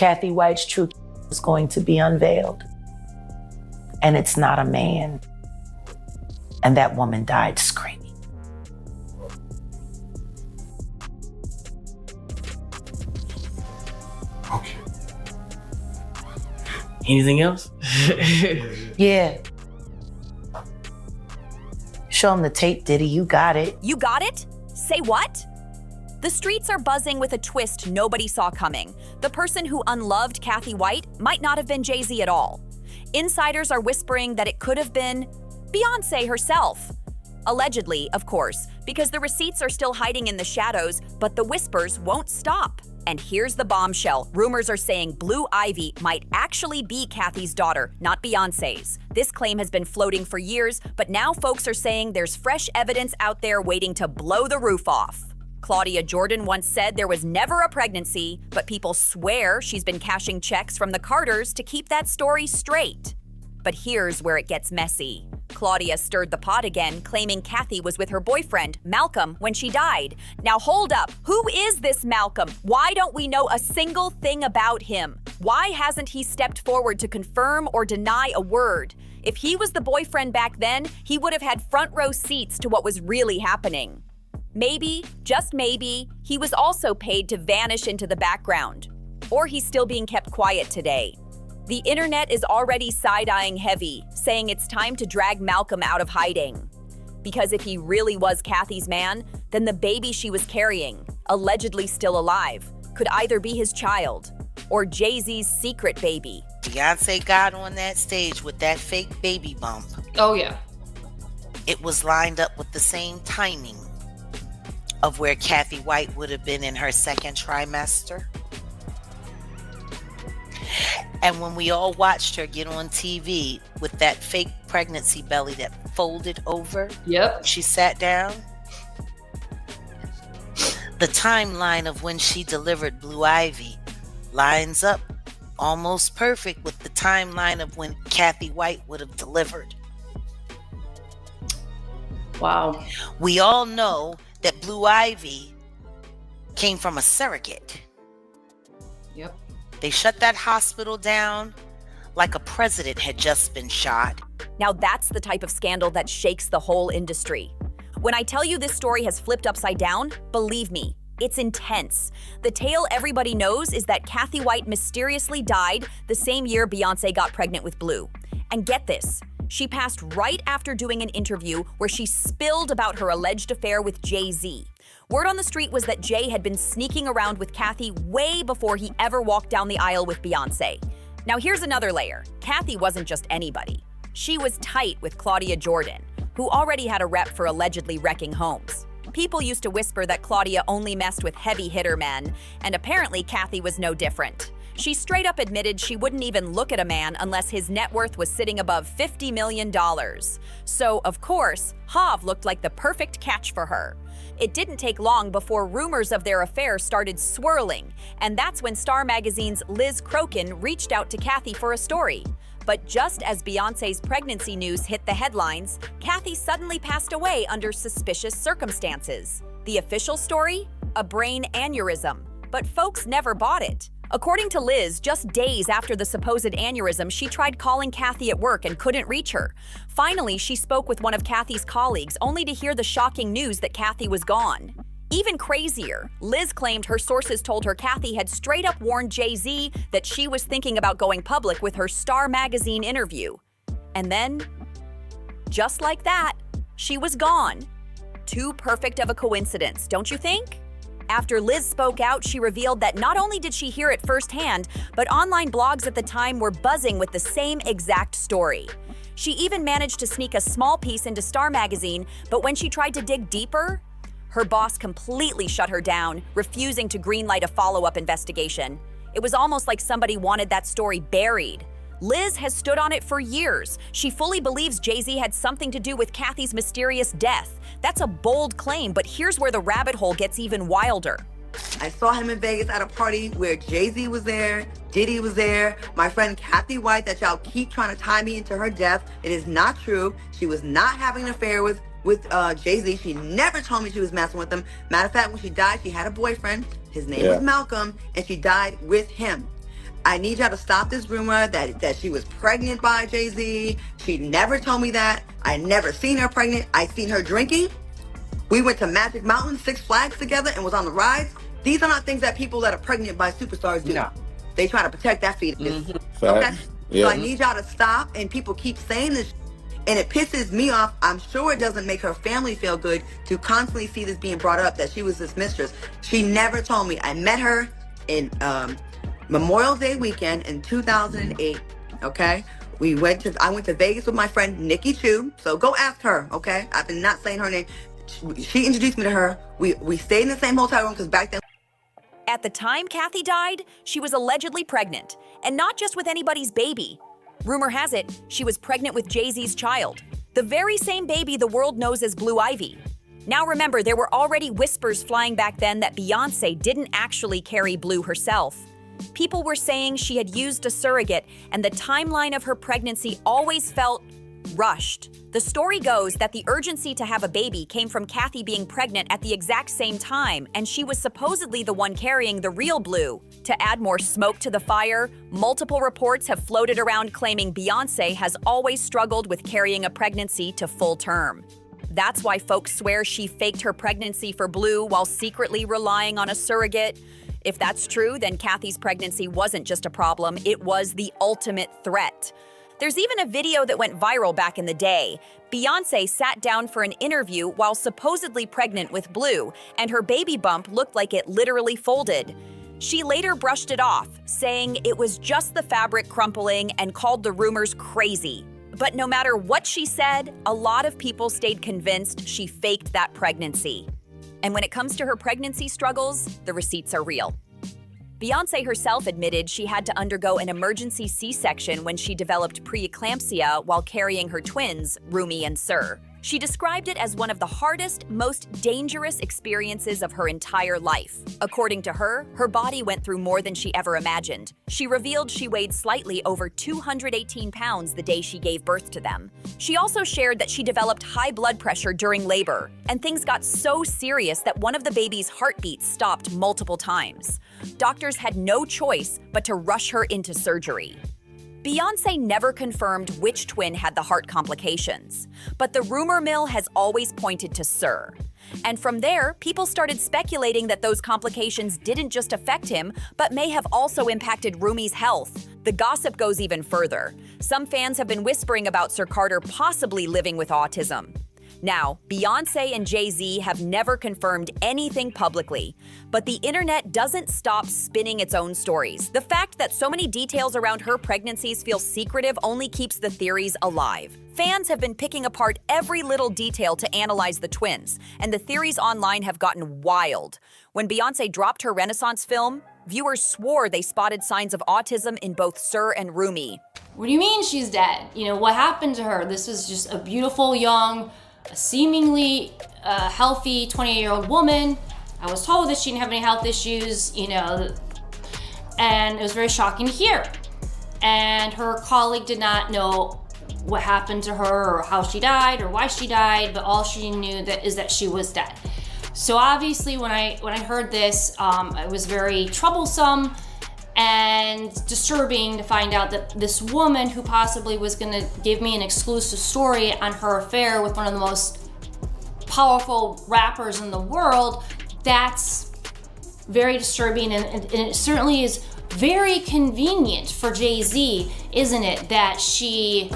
Cathy White's truth is going to be unveiled. And it's not a man. And that woman died screaming. Okay. Anything else? Yeah. Show him the tape, Diddy. You got it. You got it? Say what? The streets are buzzing with a twist nobody saw coming. The person who unloved Cathy White might not have been Jay-Z at all. Insiders are whispering that it could have been Beyoncé herself. Allegedly, of course, because the receipts are still hiding in the shadows, but the whispers won't stop. And here's the bombshell. Rumors are saying Blue Ivy might actually be Cathy's daughter, not Beyoncé's. This claim has been floating for years, but now folks are saying there's fresh evidence out there waiting to blow the roof off. Claudia Jordan once said there was never a pregnancy, but people swear she's been cashing checks from the Carters to keep that story straight. But here's where it gets messy. Claudia stirred the pot again, claiming Cathy was with her boyfriend, Malcolm, when she died. Now hold up, who is this Malcolm? Why don't we know a single thing about him? Why hasn't he stepped forward to confirm or deny a word? If he was the boyfriend back then, he would have had front row seats to what was really happening. Maybe, just maybe, he was also paid to vanish into the background. Or he's still being kept quiet today. The internet is already side-eyeing heavy, saying it's time to drag Malcolm out of hiding. Because if he really was Cathy's man, then the baby she was carrying, allegedly still alive, could either be his child or Jay-Z's secret baby. Beyonce got on that stage with that fake baby bump. Oh, yeah. It was lined up with the same timing of where Cathy White would have been in her second trimester. And when we all watched her get on TV with that fake pregnancy belly that folded over, Yep. she sat down. The timeline of when she delivered Blue Ivy lines up almost perfect with the timeline of when Cathy White would have delivered. Wow. We all know that Blue Ivy came from a surrogate. Yep. They shut that hospital down like a president had just been shot. Now that's the type of scandal that shakes the whole industry. When I tell you this story has flipped upside down, believe me, it's intense. The tale everybody knows is that Cathy White mysteriously died the same year Beyoncé got pregnant with Blue. And get this, she passed right after doing an interview where she spilled about her alleged affair with Jay-Z. Word on the street was that Jay had been sneaking around with Cathy way before he ever walked down the aisle with Beyoncé. Now here's another layer. Cathy wasn't just anybody. She was tight with Claudia Jordan, who already had a rep for allegedly wrecking homes. People used to whisper that Claudia only messed with heavy hitter men, and apparently Cathy was no different. She straight up admitted she wouldn't even look at a man unless his net worth was sitting above $50 million. So, of course, Hav looked like the perfect catch for her. It didn't take long before rumors of their affair started swirling, and that's when Star Magazine's Liz Crokin reached out to Cathy for a story. But just as Beyoncé's pregnancy news hit the headlines, Cathy suddenly passed away under suspicious circumstances. The official story? A brain aneurysm. But folks never bought it. According to Liz, just days after the supposed aneurysm, she tried calling Cathy at work and couldn't reach her. Finally, she spoke with one of Cathy's colleagues, only to hear the shocking news that Cathy was gone. Even crazier, Liz claimed her sources told her Cathy had straight up warned Jay-Z that she was thinking about going public with her Star Magazine interview. And then, just like that, she was gone. Too perfect of a coincidence, don't you think? After Liz spoke out, she revealed that not only did she hear it firsthand, but online blogs at the time were buzzing with the same exact story. She even managed to sneak a small piece into Star Magazine, but when she tried to dig deeper, her boss completely shut her down, refusing to greenlight a follow-up investigation. It was almost like somebody wanted that story buried. Liz has stood on it for years. She fully believes Jay-Z had something to do with Cathy's mysterious death. That's a bold claim, but here's where the rabbit hole gets even wilder. I saw him in Vegas at a party where Jay-Z was there, Diddy was there, my friend Cathy White, that y'all keep trying to tie me into her death. It is not true. She was not having an affair with Jay-Z. She never told me she was messing with him. Matter of fact, when she died, she had a boyfriend. His name was Malcolm, and she died with him. I need y'all to stop this rumor that she was pregnant by Jay-Z. She never told me that. I never seen her pregnant. I seen her drinking. We went to Magic Mountain, Six Flags together, and was on the rides. These are not things that people that are pregnant by superstars do. No. They try to protect that fetus. Okay? So I need y'all to stop, and people keep saying this, and it pisses me off. I'm sure it doesn't make her family feel good to constantly see this being brought up, that she was this mistress. She never told me. I met her in Memorial Day weekend in 2008, okay? I went to Vegas with my friend Nikki Chu, so go ask her, okay? I've been not saying her name. She introduced me to her. We stayed in the same hotel room because back then. At the time Cathy died, she was allegedly pregnant, and not just with anybody's baby. Rumor has it, she was pregnant with Jay-Z's child, the very same baby the world knows as Blue Ivy. Now remember, there were already whispers flying back then that Beyoncé didn't actually carry Blue herself. People were saying she had used a surrogate, and the timeline of her pregnancy always felt rushed. The story goes that the urgency to have a baby came from Cathy being pregnant at the exact same time, and she was supposedly the one carrying the real Blue. To add more smoke to the fire, multiple reports have floated around claiming Beyoncé has always struggled with carrying a pregnancy to full term. That's why folks swear she faked her pregnancy for Blue while secretly relying on a surrogate. If that's true, then Cathy's pregnancy wasn't just a problem, it was the ultimate threat. There's even a video that went viral back in the day. Beyoncé sat down for an interview while supposedly pregnant with Blue, and her baby bump looked like it literally folded. She later brushed it off, saying it was just the fabric crumpling and called the rumors crazy. But no matter what she said, a lot of people stayed convinced she faked that pregnancy. And when it comes to her pregnancy struggles, the receipts are real. Beyoncé herself admitted she had to undergo an emergency C-section when she developed preeclampsia while carrying her twins, Rumi and Sir. She described it as one of the hardest, most dangerous experiences of her entire life. According to her, her body went through more than she ever imagined. She revealed she weighed slightly over 218 pounds the day she gave birth to them. She also shared that she developed high blood pressure during labor, and things got so serious that one of the baby's heartbeats stopped multiple times. Doctors had no choice but to rush her into surgery. Beyoncé never confirmed which twin had the heart complications, but the rumor mill has always pointed to Sir. And from there, people started speculating that those complications didn't just affect him, but may have also impacted Rumi's health. The gossip goes even further. Some fans have been whispering about Sir Carter possibly living with autism. Now, Beyoncé and Jay-Z have never confirmed anything publicly, but the internet doesn't stop spinning its own stories. The fact that so many details around her pregnancies feel secretive only keeps the theories alive. Fans have been picking apart every little detail to analyze the twins, and the theories online have gotten wild. When Beyoncé dropped her Renaissance film, viewers swore they spotted signs of autism in both Sir and Rumi. What do you mean she's dead? You know, what happened to her? This was just a beautiful, young, seemingly healthy 28-year-old woman. I was told that she didn't have any health issues, you know, and it was very shocking to hear. And her colleague did not know what happened to her or how she died or why she died, but all she knew is that she was dead. So obviously when I heard this, it was very troublesome and disturbing to find out that this woman who possibly was going to give me an exclusive story on her affair with one of the most powerful rappers in the world, that's very disturbing, and it certainly is very convenient for Jay-Z, isn't it, that she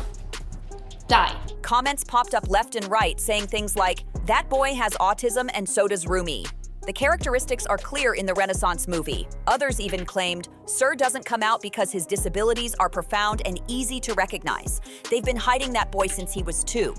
died. Comments popped up left and right saying things like, "That boy has autism and so does Rumi." The characteristics are clear in the Renaissance movie. Others even claimed, Sir doesn't come out because his disabilities are profound and easy to recognize. They've been hiding that boy since he was 2.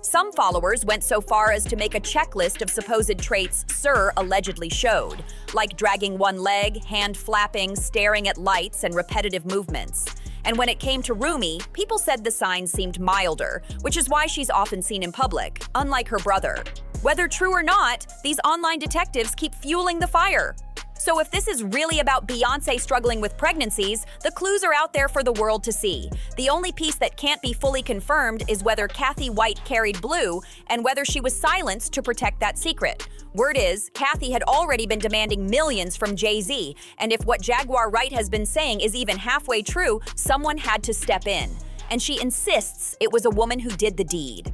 Some followers went so far as to make a checklist of supposed traits Sir allegedly showed, like dragging one leg, hand flapping, staring at lights, and repetitive movements. And when it came to Rumi, people said the signs seemed milder, which is why she's often seen in public, unlike her brother. Whether true or not, these online detectives keep fueling the fire. So if this is really about Beyoncé struggling with pregnancies, the clues are out there for the world to see. The only piece that can't be fully confirmed is whether Cathy White carried blue and whether she was silenced to protect that secret. Word is, Cathy had already been demanding millions from Jay-Z, and if what Jaguar Wright has been saying is even halfway true, someone had to step in. And she insists it was a woman who did the deed.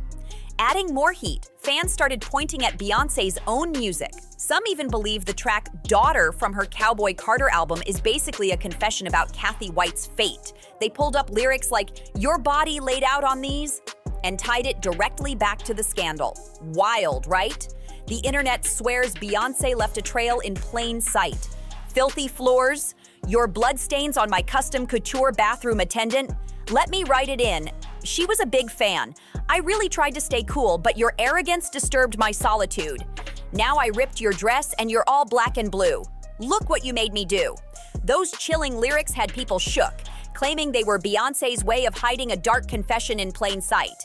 Adding more heat, fans started pointing at Beyoncé's own music. Some even believe the track Daughter from her Cowboy Carter album is basically a confession about Cathy White's fate. They pulled up lyrics like, "Your body laid out on these," and tied it directly back to the scandal. Wild, right? The internet swears Beyoncé left a trail in plain sight. Filthy floors, your bloodstains on my custom couture bathroom attendant. Let me write it in. She was a big fan. I really tried to stay cool, but your arrogance disturbed my solitude. Now I ripped your dress and you're all black and blue. Look what you made me do. Those chilling lyrics had people shook, claiming they were Beyoncé's way of hiding a dark confession in plain sight.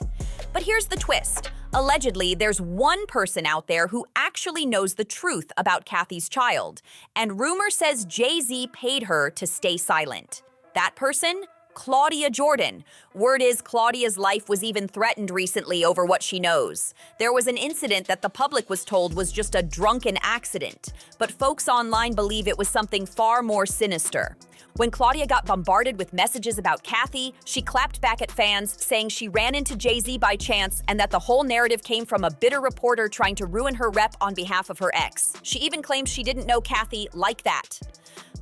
But here's the twist. Allegedly, there's one person out there who actually knows the truth about Cathy's child, and rumor says Jay-Z paid her to stay silent. That person? Claudia Jordan. Word is Claudia's life was even threatened recently over what she knows. There was an incident that the public was told was just a drunken accident, but folks online believe it was something far more sinister. When Claudia got bombarded with messages about Cathy, she clapped back at fans, saying she ran into Jay-Z by chance and that the whole narrative came from a bitter reporter trying to ruin her rep on behalf of her ex. She even claims she didn't know Cathy like that.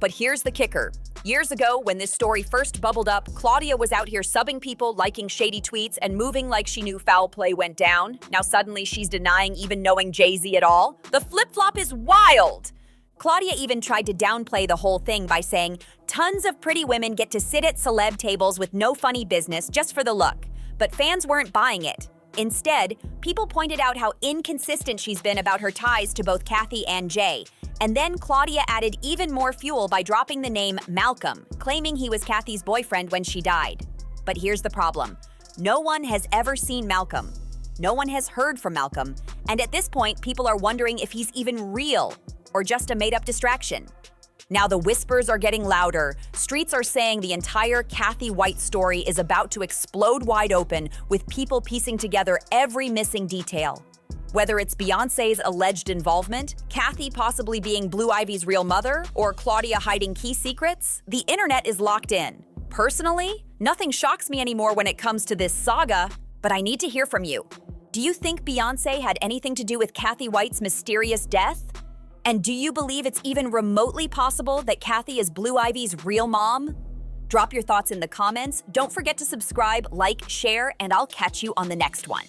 But here's the kicker. Years ago, when this story first bubbled up, Claudia was out here subbing people, liking shady tweets, and moving like she knew foul play went down. Now suddenly she's denying even knowing Jay-Z at all. The flip-flop is wild! Claudia even tried to downplay the whole thing by saying, tons of pretty women get to sit at celeb tables with no funny business just for the look. But fans weren't buying it. Instead, people pointed out how inconsistent she's been about her ties to both Cathy and Jay. And then Claudia added even more fuel by dropping the name Malcolm, claiming he was Cathy's boyfriend when she died. But here's the problem. No one has ever seen Malcolm. No one has heard from Malcolm. And at this point, people are wondering if he's even real or just a made-up distraction. Now the whispers are getting louder. Streets are saying the entire Cathy White story is about to explode wide open, with people piecing together every missing detail. Whether it's Beyoncé's alleged involvement, Cathy possibly being Blue Ivy's real mother, or Claudia hiding key secrets, the internet is locked in. Personally, nothing shocks me anymore when it comes to this saga, but I need to hear from you. Do you think Beyoncé had anything to do with Cathy White's mysterious death? And do you believe it's even remotely possible that Cathy is Blue Ivy's real mom? Drop your thoughts in the comments. Don't forget to subscribe, like, share, and I'll catch you on the next one.